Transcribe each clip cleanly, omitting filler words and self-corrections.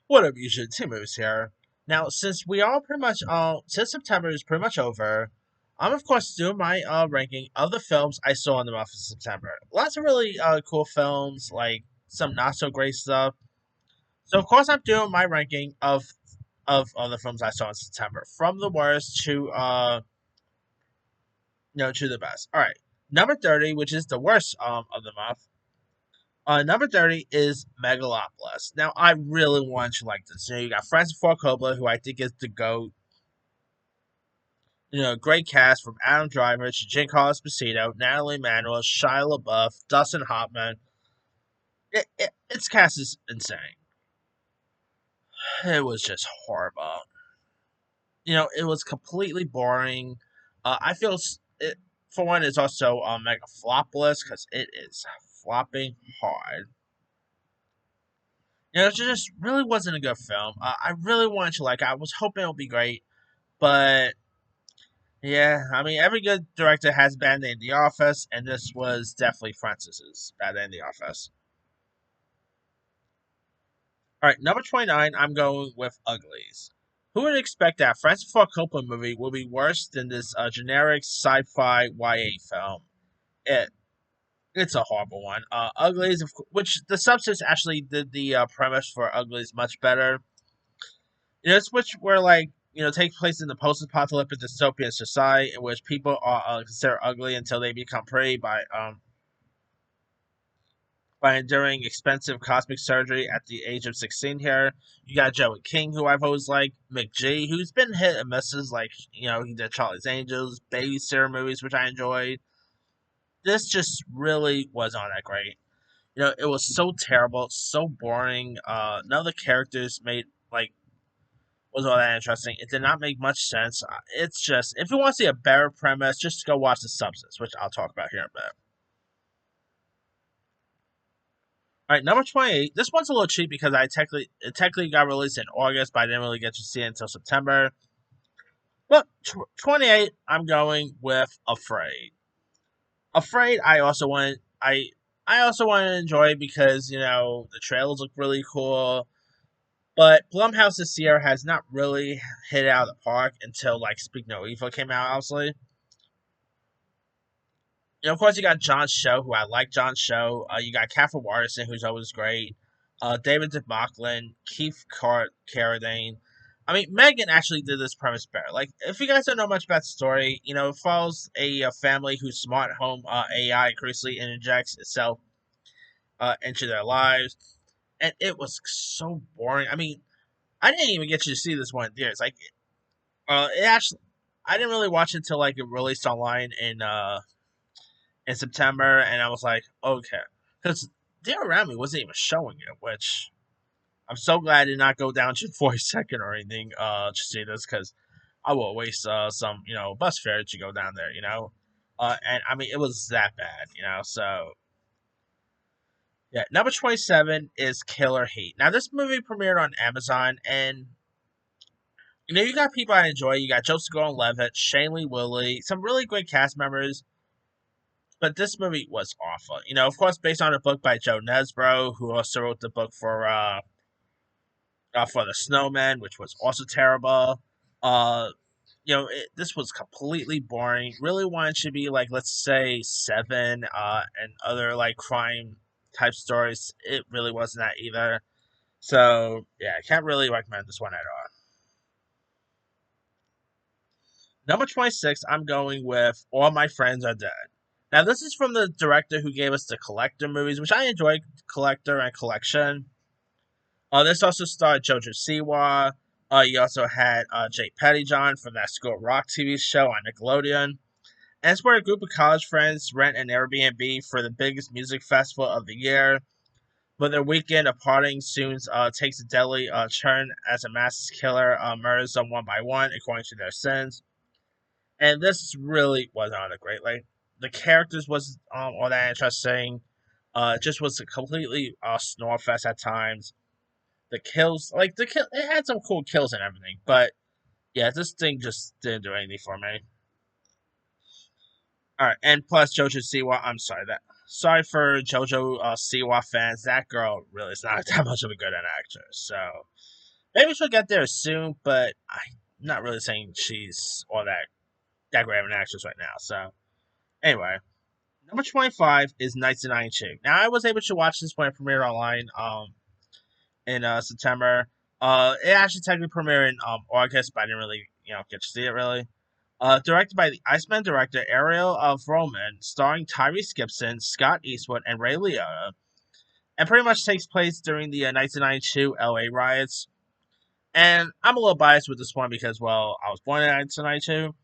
What up, YouTube? Timus here. Now, since we all pretty much since September is pretty much over, I'm of course doing my ranking of the films I saw in the month of September. Lots of really cool films, like some not so great stuff. So of course I'm doing my ranking of the films I saw in September, from the worst to to the best. All right, number 30, which is the worst of the month. Number 30 is Megalopolis. Now, I really want you like this. You got Francis Ford Coppola, who I think is the GOAT. Great cast from Adam Driver to Giancarlo Esposito, Natalie Manuel, Shia LaBeouf, Dustin Hoffman. Its cast is insane. It was just horrible. It was completely boring. I feel it, for one, it's also Megalopolis because it is flopping hard. It just really wasn't a good film. I really wanted to like. I was hoping it would be great, but yeah, I mean, every good director has bad day in the office, and this was definitely Francis's bad day in the office. All right, number 29. I'm going with Uglies. Who would expect that Francis Ford Coppola movie will be worse than this generic sci-fi YA film? It it's a horrible one. Uglies, which the substance actually did the premise for Uglies much better. It's which were like take place in the post-apocalyptic dystopian society in which people are considered ugly until they become pretty by enduring expensive cosmetic surgery at the age of 16. Here, you got Joey King, who I've always liked, McG, who's been hit and misses, like he did Charlie's Angels, Babysitter movies, which I enjoyed. This just really was not that great. It was so terrible, so boring. None of the characters made like was all that interesting. It did not make much sense. It's just if you want to see a better premise, just go watch The Substance, which I'll talk about here in a bit. All right, number 28. This one's a little cheap because it technically got released in August, but I didn't really get to see it until September. But 28, I'm going with Afraid. Afraid, I also want to enjoy because the trailers look really cool. But Blumhouse this year has not really hit it out of the park until like Speak No Evil came out, obviously. Of course, you got John Cho, who I like John Cho. You got Catherine Waterson, who's always great. David DeMacklin, Carradine. I mean, Megan actually did this premise better. Like, if you guys don't know much about the story, it follows a family whose smart home AI increasingly interjects itself into their lives. And it was so boring. I mean, I didn't even get you to see this one in theaters. Like, it actually, I didn't really watch it until like it released online in September, and I was like, okay, because Dear Around Me wasn't even showing it, which I'm so glad I did not go down to 42nd or anything to see this because I will waste some bus fare to go down there, and I mean it was that bad, so. Yeah, number 27 is Killer Heat. Now, this movie premiered on Amazon, and you got people I enjoy. You got Joseph Gordon-Levitt, Shailene Woodley, some really great cast members. But this movie was awful. Of course, based on a book by Joe Nesbro, who also wrote the book for the Snowman, which was also terrible. Uh, this was completely boring. Really wanted to be like, let's say, Seven, and other like crime type stories. It really wasn't that either. So yeah, I can't really recommend this one at all. Number 26, I'm going with All My Friends Are Dead. Now, this is from the director who gave us the Collector movies, which I enjoy, Collector and Collection. This also starred Jojo Siwa. You also had Jay Pettyjohn from that School Rock TV show on Nickelodeon. And it's where a group of college friends rent an Airbnb for the biggest music festival of the year. But their weekend of partying soon takes a deadly turn as a mass killer murders them one by one according to their sins. And this really wasn't all that great. Like the characters was all that interesting. It just was a completely snore fest at times. The kills, like it had some cool kills and everything, but yeah, this thing just didn't do anything for me. All right, and plus Jojo Siwa, I'm sorry that. sorry for JoJo Siwa fans. That girl really is not that much of a good an actress. So maybe she'll get there soon, but I'm not really saying she's all that great of an actress right now. So anyway, number 25 is Knights of Ninety. Now I was able to watch this when it premiered online in September. It actually technically premiered in August, but I didn't really get to see it really. Directed by the Iceman director Ariel of Roman, starring Tyrese Gibson, Scott Eastwood, and Ray Liotta, and pretty much takes place during the 1992 LA riots. And I'm a little biased with this one because, well, I was born in 1992,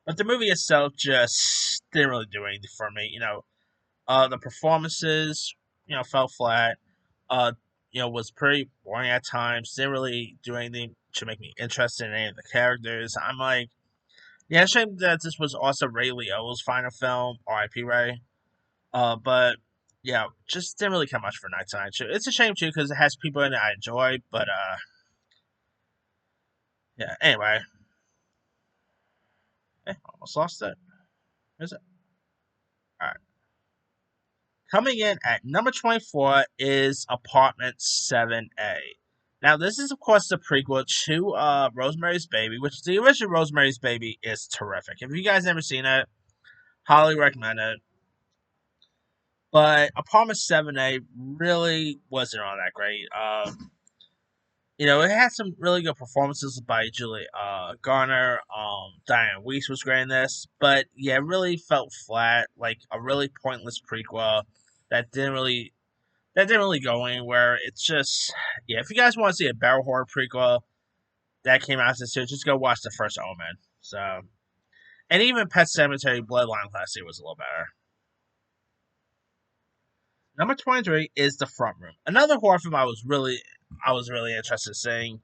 but the movie itself just didn't really do anything for me. The performances, fell flat. Uh, was pretty boring at times. Didn't really do anything to make me interested in any of the characters. I'm like, yeah, shame that this was also Ray Liotta's final film, R.I.P. Ray. But yeah, just didn't really care much for Night Night Show. It's a shame too because it has people in it I enjoy, but yeah. Anyway, almost lost it. Is it? All right. Coming in at number 24 is Apartment 7A. Now, this is, of course, the prequel to Rosemary's Baby, which the original Rosemary's Baby is terrific. If you guys never seen it, highly recommend it. But Apartment 7A really wasn't all that great. It had some really good performances by Julie Garner. Diane Weiss was great in this, but yeah, it really felt flat, like a really pointless prequel that didn't really go anywhere. It's just, yeah, if you guys want to see a better horror prequel that came out this year, just go watch the first Omen. So, and even Pet Cemetery Bloodline last year was a little better. Number 23 is The Front Room. Another horror film I was really interested in seeing,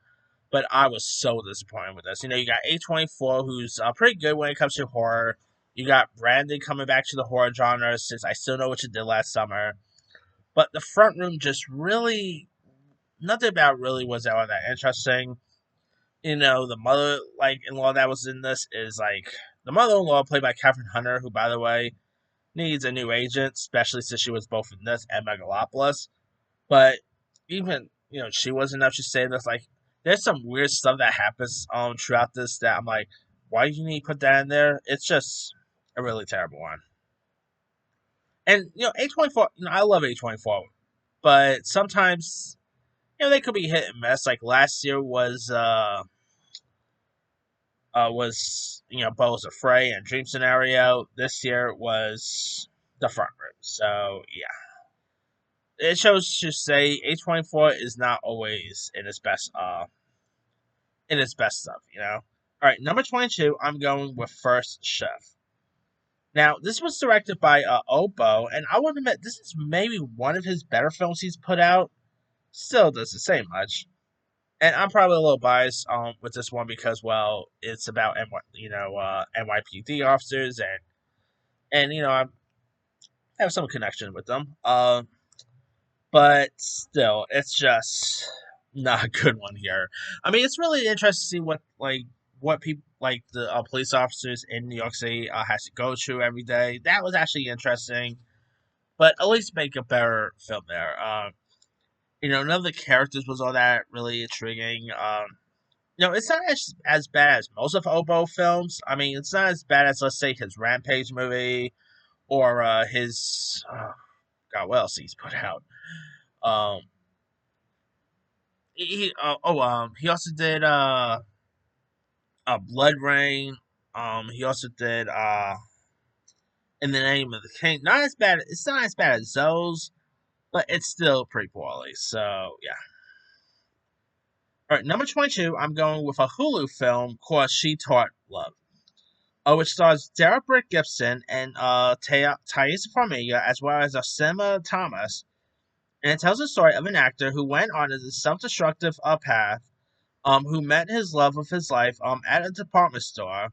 but I was so disappointed with this. You got A24, who's pretty good when it comes to horror. You got Brandon coming back to the horror genre since I Still Know What You Did Last Summer. But The Front Room just really, nothing about it really was all that interesting. The mother, like, in law that was in this is, like, the mother in law played by Catherine Hunter, who, by the way, needs a new agent, especially since she was both in this and Megalopolis. But even she wasn't enough to say this. Like, there's some weird stuff that happens throughout this that I'm like, why do you need to put that in there? It's just a really terrible one. And A24, I love A24, but sometimes they could be hit and miss. Like last year was Bo's Afraid and Dream Scenario. This year was The Front Room. So yeah, it shows to say A24 is not always in its best stuff. All right, number 22, I'm going with First Chef. Now, this was directed by Obo, and I would admit this is maybe one of his better films he's put out. Still doesn't say much, and I'm probably a little biased with this one because, well, it's about NYPD officers, and I have some connection with them. But still, it's just not a good one here. I mean, it's really interesting to see what people like the police officers in New York City has to go through every day. That was actually interesting, but at least make a better film there. None of the characters was all that really intriguing. It's not as bad as most of Obo films. I mean, it's not as bad as, let's say, his Rampage movie or his God, what else he's put out. Um, he also did Blood Rain. He also did In the Name of the King. Not as bad. It's not as bad as those, but it's still pretty poorly. So yeah. All right, number 22. I'm going with a Hulu film called She Taught Love. Which stars Derek Gibson and Thaisa Farmiga, as well as Osima Thomas. And it tells the story of an actor who went on a self-destructive path, who met his love of his life at a department store.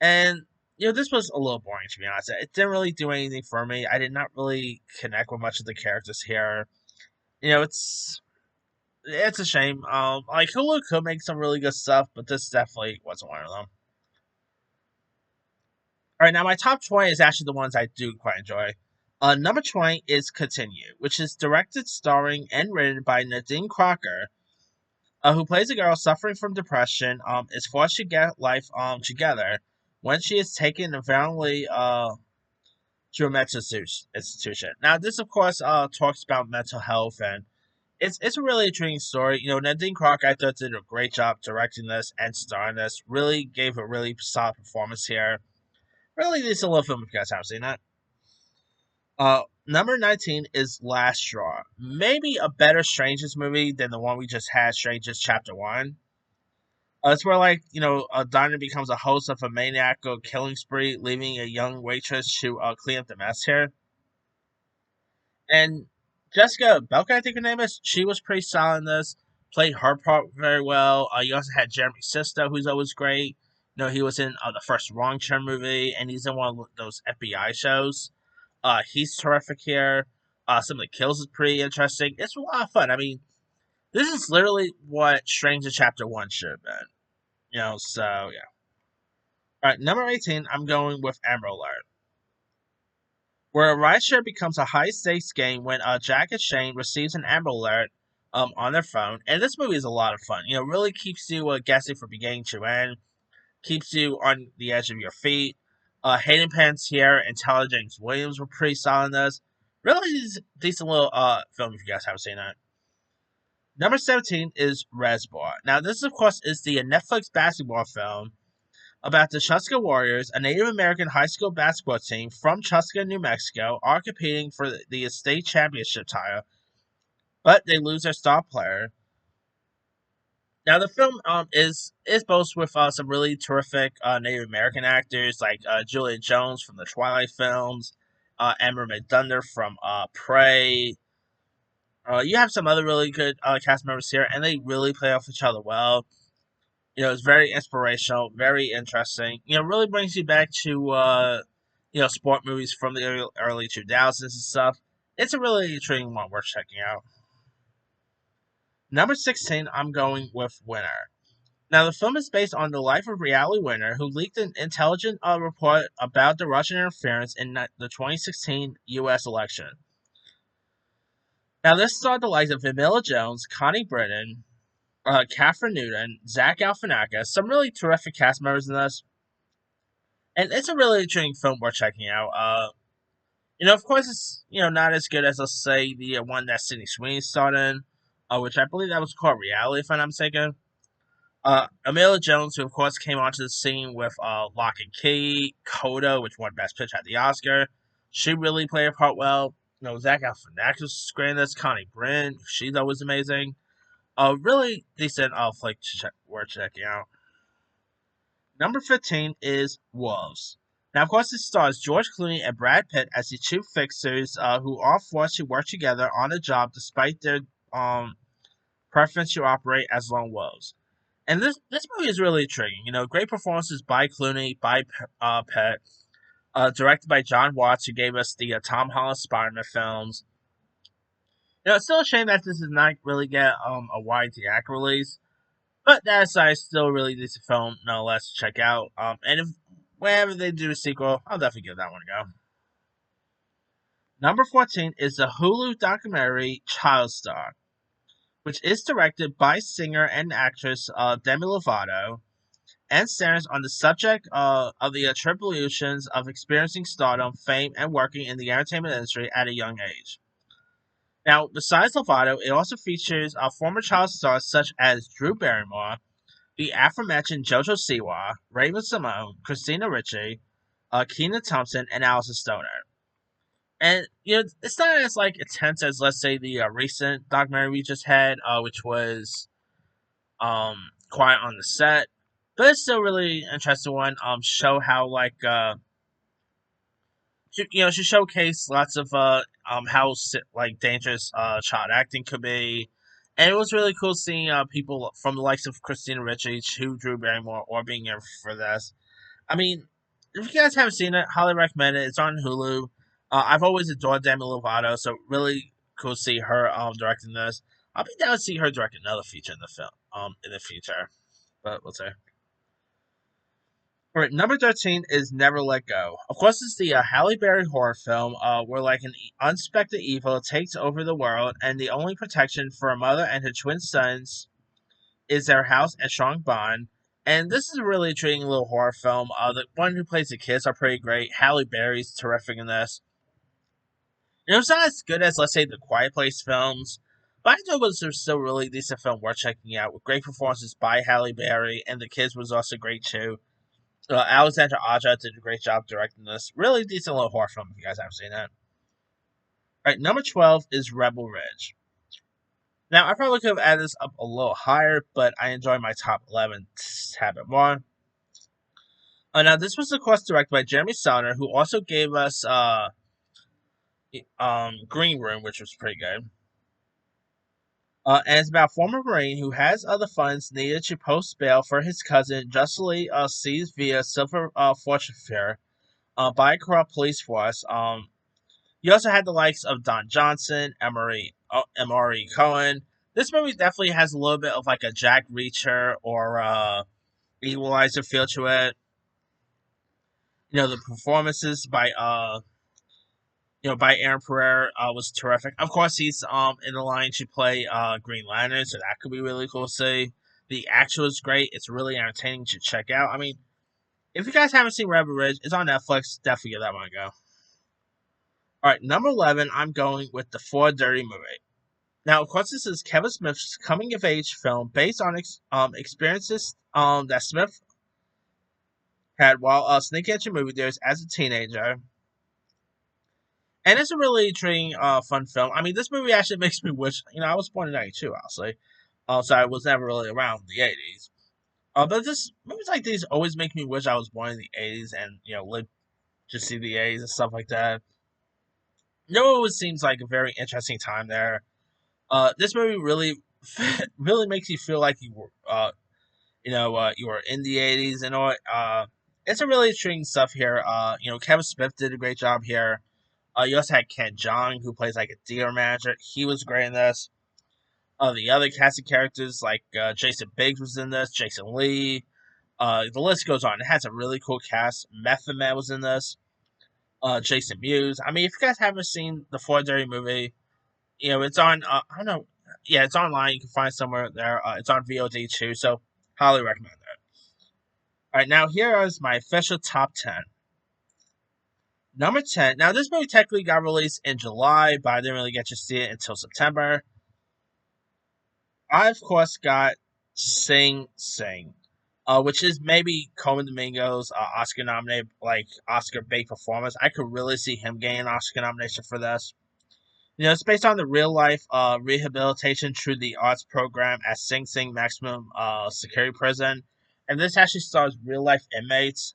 And this was a little boring, to be honest. It didn't really do anything for me. I did not really connect with much of the characters here. It's a shame. Like Hulu could make some really good stuff, but this definitely wasn't one of them. All right, now my top 20 is actually the ones I do quite enjoy. Number 20 is Continue, which is directed, starring, and written by Nadine Crocker, who plays a girl suffering from depression, is forced to get life together when she is taken violently to a mental institution. Now, this, of course, talks about mental health, and it's a really intriguing story. You know, Nadine Crocker, I thought, did a great job directing this and starring this. Really gave a really solid performance here. Really decent little film if you guys haven't seen it. Number 19 is Last Straw. Maybe a better Strangers movie than the one we just had, Strangers Chapter 1. It's where, like, Donna becomes a host of a maniacal killing spree, leaving a young waitress to clean up the mess here. And Jessica Belka, I think her name is, she was pretty solid in this, played her part very well. You also had Jeremy Sisto, who's always great. You know, he was in the first Wrong Turn movie, and he's in one of those FBI shows. He's terrific here. Some of the kills is pretty interesting. It's a lot of fun. I mean, this is literally what Stranger Chapter 1 should have been. So yeah. Alright, number 18, I'm going with Amber Alert, where a rideshare becomes a high stakes game when Jack and Shane receives an Amber Alert on their phone. And this movie is a lot of fun. You know, really keeps you guessing from beginning to end, keeps you on the edge of your feet. Hayden Panettiere and Tyler James Williams were pretty solid in this. Really decent little film if you guys haven't seen it. Number 17 is Reservoir. Now, this, of course, is the Netflix basketball film about the Chuska Warriors, a Native American high school basketball team from Chuska, New Mexico, are competing for the state championship title, but they lose their star player. Now, the film is boasted with some really terrific Native American actors like Julia Jones from the Twilight films, Amber McDunder from Prey. You have some other really good cast members here, and they really play off each other well. You know, it's very inspirational, very interesting. You know, really brings you back to sport movies from the early 2000s and stuff. It's a really intriguing one worth checking out. Number 16, I'm going with Winner. Now, the film is based on the life of reality Winner, who leaked an intelligent report about the Russian interference in the 2016 U.S. election. Now, this saw the likes of Camilla Jones, Connie Britton, Catherine Newton, Zach Galifianakis, some really terrific cast members in this. And it's a really intriguing film worth checking out. Of course, it's not as good as, let's say, the one that Sydney Sweeney starred in, which I believe that was called Reality, if I'm not mistaken. Amelia Jones, who of course came onto the scene with Lock and Key, Coda, which won Best Picture at the Oscar. She really played her part well. Zach Galifianakis was great in this. Connie Britton, she's always amazing. Really decent flick worth checking out. Number 15 is Wolves. Now, of course, this stars George Clooney and Brad Pitt as the two fixers who are forced to work together on a job despite their preference to operate as lone wolves. And this movie is really intriguing. Great performances by Clooney, by Pitt, directed by John Watts, who gave us the Tom Holland Spider-Man films. It's still a shame that this does not really get a wide theatrical release. But that aside, still a really decent film, nonetheless, to check out. And if whenever they do a sequel, I'll definitely give that one a go. Number 14 is the Hulu documentary Child Star, which is directed by singer and actress Demi Lovato, and centers on the subject of the tribulations of experiencing stardom, fame, and working in the entertainment industry at a young age. Now, besides Lovato, it also features former child stars such as Drew Barrymore, the aforementioned JoJo Siwa, Raven-Symoné, Christina Ricci, Kenan Thompson, and Allison Stoner. And it's not as intense as, let's say, the recent documentary we just had, which was Quiet on the Set, but it's still really interesting one. Show how she showcased lots of how dangerous child acting could be. And it was really cool seeing people from the likes of Christina Ricci, to Drew Barrymore, or being here for this. I mean, if you guys haven't seen it, highly recommend it. It's on Hulu. I've always adored Demi Lovato, so really cool to see her directing this. I'll be down to see her direct another feature in the film in the future. But we'll see. All right, number 13 is Never Let Go. Of course, it's the Halle Berry horror film where like an unexpected evil takes over the world, and the only protection for a mother and her twin sons is their house and strong bond. And this is a really intriguing little horror film. The one who plays the kids are pretty great. Halle Berry's terrific in this. You know, it's not as good as, let's say, the Quiet Place films, but I thought it was still really decent film worth checking out with great performances by Halle Berry, and the kids was also great too. Alexandra Aja did a great job directing this. Really decent little horror film if you guys haven't seen it. All right, number 12 is Rebel Ridge. Now, I probably could have added this up a little higher, but I enjoy my top 11 tab it more. Now, this was, of course, directed by Jeremy Saulnier, who also gave us Green Room, which was pretty good. And it's about a former Marine who has other funds needed to post bail for his cousin, justly seized via silver forfeiture by a corrupt police force. You also had the likes of Don Johnson, Emory Cohen. This movie definitely has a little bit of like a Jack Reacher or Equalizer feel to it. You know, the performances by by Aaron Pereira was terrific. Of course, he's in the line to play Green Lantern, so that could be really cool to see. The action was great. It's really entertaining to check out. I mean, if you guys haven't seen Rebel Ridge, it's on Netflix. Definitely give that one a go. All right, number 11, I'm going with the Four Dirty movie. Now, of course, this is Kevin Smith's coming of age film based on experiences that Smith had while sneaking into movie theaters as a teenager. And it's a really intriguing, fun film. I mean, this movie actually makes me wish, I was born in '92, honestly. So I was never really around in the '80s. But this movies like these always make me wish I was born in the '80s and live to see the '80s and stuff like that. It always seems like a very interesting time there. This movie really, really makes you feel like you were, you were in the '80s and all. It's a really intriguing stuff here. Kevin Smith did a great job here. You also had Ken Jeong, who plays like a dealer manager. He was great in this. The other casting characters like Jason Biggs was in this. Jason Lee. The list goes on. It has a really cool cast. Method Man was in this. Jason Mewes. I mean, if you guys haven't seen the Four Dirty movie, it's on. I don't know. Yeah, it's online. You can find it somewhere there. It's on VOD too. So highly recommend that. All right, now here is my official top 10. Number 10. Now, this movie technically got released in July, but I didn't really get to see it until September. I, of course, got Sing Sing, which is maybe Coleman Domingo's Oscar nominated, like Oscar bait performance. I could really see him getting an Oscar nomination for this. It's based on the real life rehabilitation through the arts program at Sing Sing Maximum Security Prison. And this actually stars real life inmates.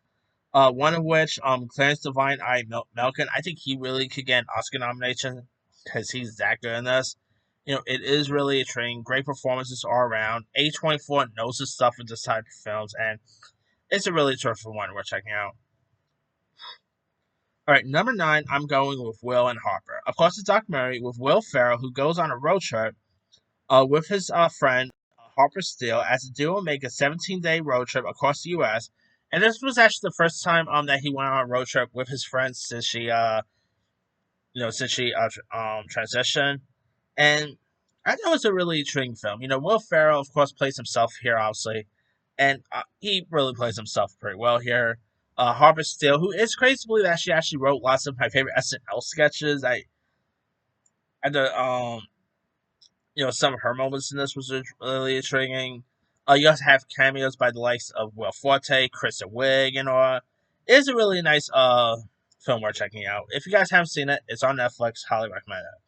One of which, Clarence Divine I. Melkin, I think he really could get an Oscar nomination because he's that good in this. It is really a train. Great performances all around. A24 knows his stuff with this type of films, and it's a really terrific one we're checking out. All right, number 9, I'm going with Will and Harper. Of course, it's documentary with Will Ferrell, who goes on a road trip with his friend Harper Steele as the duo make a 17-day road trip across the U.S. And this was actually the first time that he went on a road trip with his friends since she transitioned. And I thought it was a really intriguing film. Will Ferrell, of course, plays himself here, obviously, and he really plays himself pretty well here. Harper Steele, who is crazy to believe that she actually wrote lots of my favorite SNL sketches. Some of her moments in this was really intriguing. You also have cameos by the likes of Will Forte, Kristen Wiig, and all. It is a really nice film worth checking out. If you guys haven't seen it, it's on Netflix. Highly recommend it.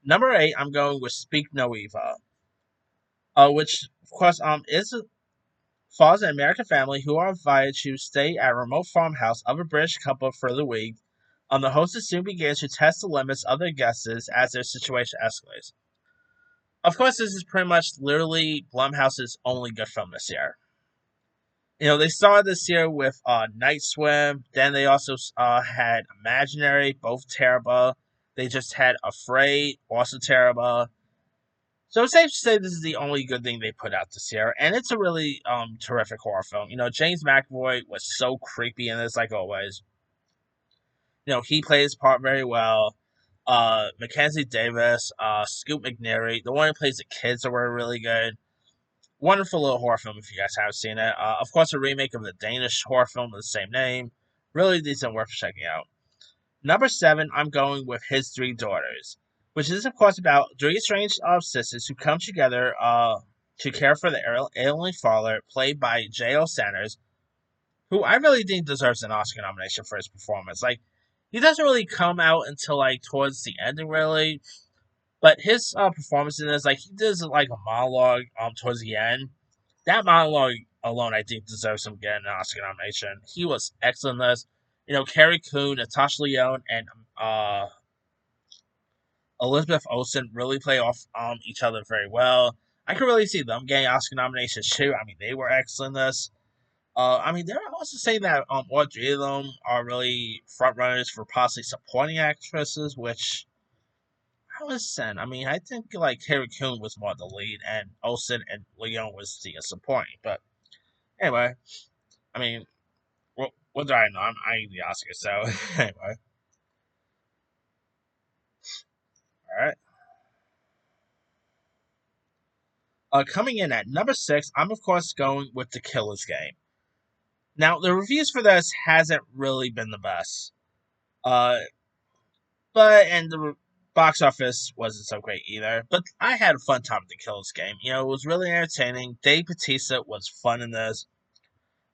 Number 8, I'm going with Speak No Evil, which of course is follows an American family who are invited to stay at a remote farmhouse of a British couple for the week. The hostess soon begins to test the limits of their guests as their situation escalates. Of course, this is pretty much literally Blumhouse's only good film this year. They started this year with Night Swim. Then they also had Imaginary, both terrible. They just had Afraid, also terrible. So it's safe to say this is the only good thing they put out this year, and it's a really terrific horror film. James McAvoy was so creepy in this, like always. He played his part very well. Mackenzie Davis, Scoot McNairy, the one who plays the kids, were really good. Wonderful little horror film if you guys haven't seen it. Of course, a remake of the Danish horror film with the same name. Really decent, worth checking out. Number 7, I'm going with His Three Daughters, which is, of course, about three estranged sisters who come together to care for their ailing father, played by J.L. Sanders, who I really think deserves an Oscar nomination for his performance. Like, he doesn't really come out until, like, towards the ending, really. But his performance in this, like, he does, like, a monologue towards the end. That monologue alone, I think, deserves him getting an Oscar nomination. He was excellent in this. Carrie Coon, Natasha Lyonne, and Elizabeth Olsen really play off each other very well. I could really see them getting Oscar nominations too. I mean, they were excellent in this. They're also saying that all three of them are really front runners for possibly supporting actresses, which I was saying. I mean, I think like Carrie Coon was more the lead, and Olsen and Leon was the supporting. But anyway, I mean, what do I know? I ain't the Oscar, so anyway, all right. Coming in at number 6, I'm of course going with The Killer's Game. Now, the reviews for this hasn't really been the best. Uh, and the box office wasn't so great either. But I had a fun time with The Killer's Game. It was really entertaining. Dave Bautista was fun in this.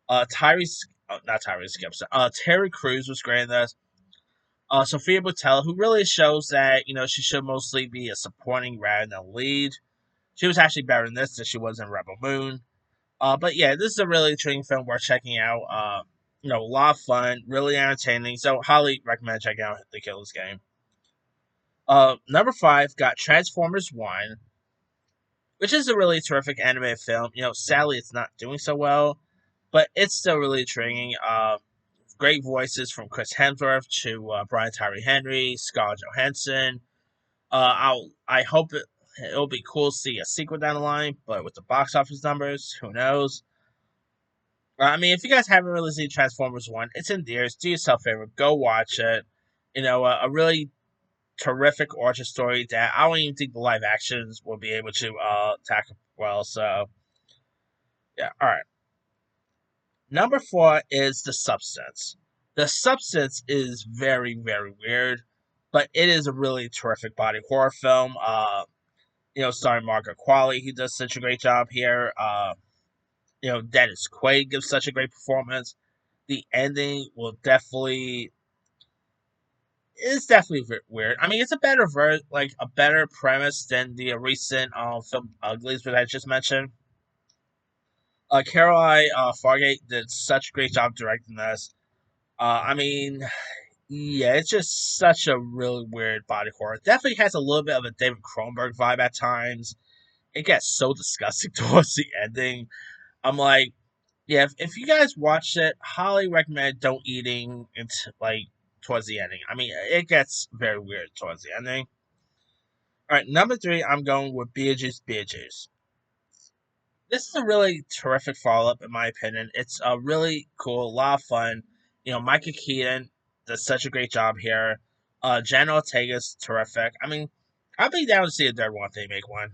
Not Tyrese Gibson. Terry Crews was great in this. Sophia Boutella, who really shows that she should mostly be a supporting rather than a lead. She was actually better in this than she was in Rebel Moon. But yeah, this is a really intriguing film worth checking out. A lot of fun, really entertaining. So highly recommend checking out The Killer's Game. Number 5 got Transformers One, which is a really terrific animated film. Sadly it's not doing so well, but it's still really intriguing. Great voices from Chris Hemsworth to Brian Tyree Henry, Scarlett Johansson. I hope it'll be cool to see a sequel down the line, but with the box office numbers, who knows? If you guys haven't really seen Transformers One, it's in theaters. Do yourself a favor, go watch it. A really terrific origin story that I don't even think the live actions will be able to tackle well. So yeah, all right. Number 4 is The Substance. The Substance is very very weird, but it is a really terrific body horror film. Starring Margaret Qualley, who does such a great job here. Dennis Quaid gives such a great performance. The ending will definitely it's definitely weird. I mean, it's a a better premise than the recent film Uglies, which I just mentioned. Caroline Fargate did such a great job directing this. I mean, yeah, it's just such a really weird body horror. It definitely has a little bit of a David Cronenberg vibe at times. It gets so disgusting towards the ending. I'm like, yeah, if you guys watched it, highly recommend don't eating into like towards the ending. I mean, it gets very weird towards the ending. All right, number 3, I'm going with Beetlejuice Beetlejuice. This is a really terrific follow up, in my opinion. It's a really cool, a lot of fun. Micah Keaton does such a great job here. Jen Ortega's terrific. I mean, I'd be down to see a third one if they make one.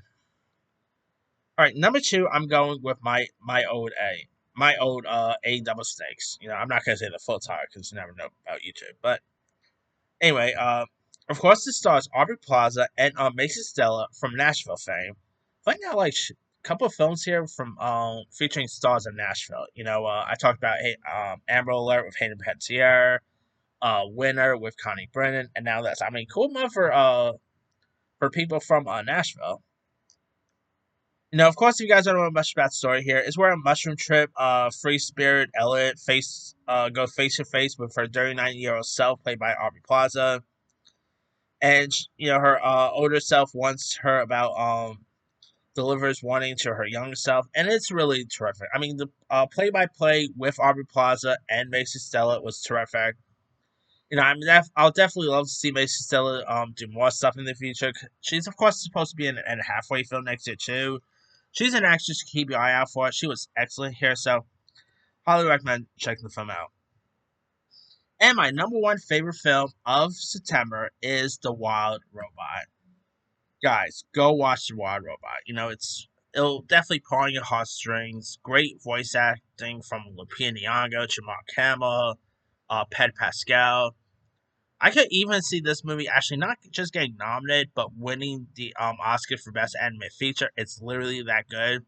All right, number 2, I'm going with my old A double snakes. I'm not gonna say the full title because you never know about YouTube. But anyway, of course, this stars Aubrey Plaza and Macy Stella from Nashville fame. Find out like a couple of films here from featuring stars of Nashville. I talked about Amber Alert with Hayden Panettiere, Winner with Connie Brennan, and now that's cool month for people from Nashville. Of course, if you guys don't know much about the story here, is where a mushroom trip, free spirit Elliot goes face to face with her 39-year-old self, played by Aubrey Plaza, and her older self wants her about delivers warning to her younger self, and it's really terrific. I mean, the play by play with Aubrey Plaza and Macy Stella was terrific. I'll definitely love to see Macy Stella do more stuff in the future. She's of course supposed to be in a halfway film next year too. She's an actress to keep your eye out for. She was excellent here, so highly recommend checking the film out. And my number one favorite film of September is The Wild Robot. Guys, go watch The Wild Robot. It'll definitely pull on your heartstrings. Great voice acting from Lupita Nyong'o, to Mark Hamill, Pedro Pascal. I could even see this movie actually not just getting nominated, but winning the Oscar for Best Animated Feature. It's literally that good.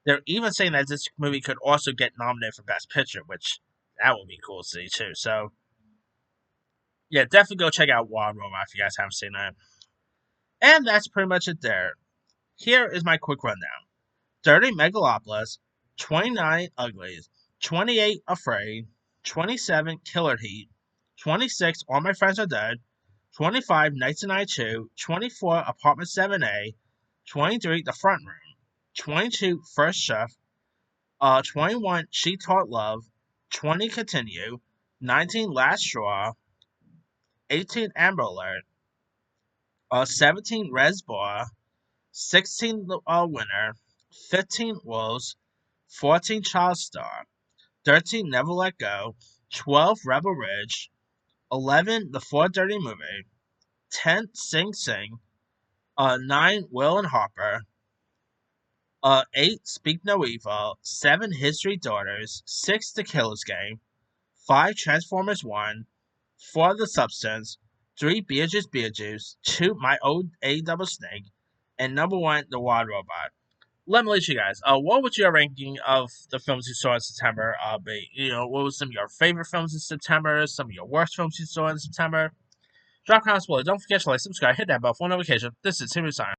They're even saying that this movie could also get nominated for Best Picture, which that would be cool to see too. So yeah, definitely go check out Wild Robot if you guys haven't seen that. And that's pretty much it there. Here is my quick rundown: 30 Megalopolis, 29 Uglies, 28 Afraid, 27 Killer Heat, 26 All My Friends Are Dead, 25 Nights and Night 2, 24 Apartment 7A, 23 The Front Room, 22 First Chef, 21 She Taught Love, 20 Continue, 19 Last Straw, 18 Amber Alert, 17 Res Bar, 16 Winner, 15 Wolves, 14 Child Star, 13 Never Let Go, 12 Rebel Ridge, 11 The Four Dirty Movie, 10 Sing Sing, 9 Will and Harper, 8 Speak No Evil, 7 History Daughters, 6 The Killer's Game, 5 Transformers 1, 4 The Substance, 3 Beetlejuice, 2 My Old A Double Snake, and number 1 The Wild Robot. Let me let you guys. What was your ranking of the films you saw in September? Be what was some of your favorite films in September? Some of your worst films you saw in September? Drop comments below. Don't forget to like, subscribe, hit that bell for notification. This is Timmy Sign.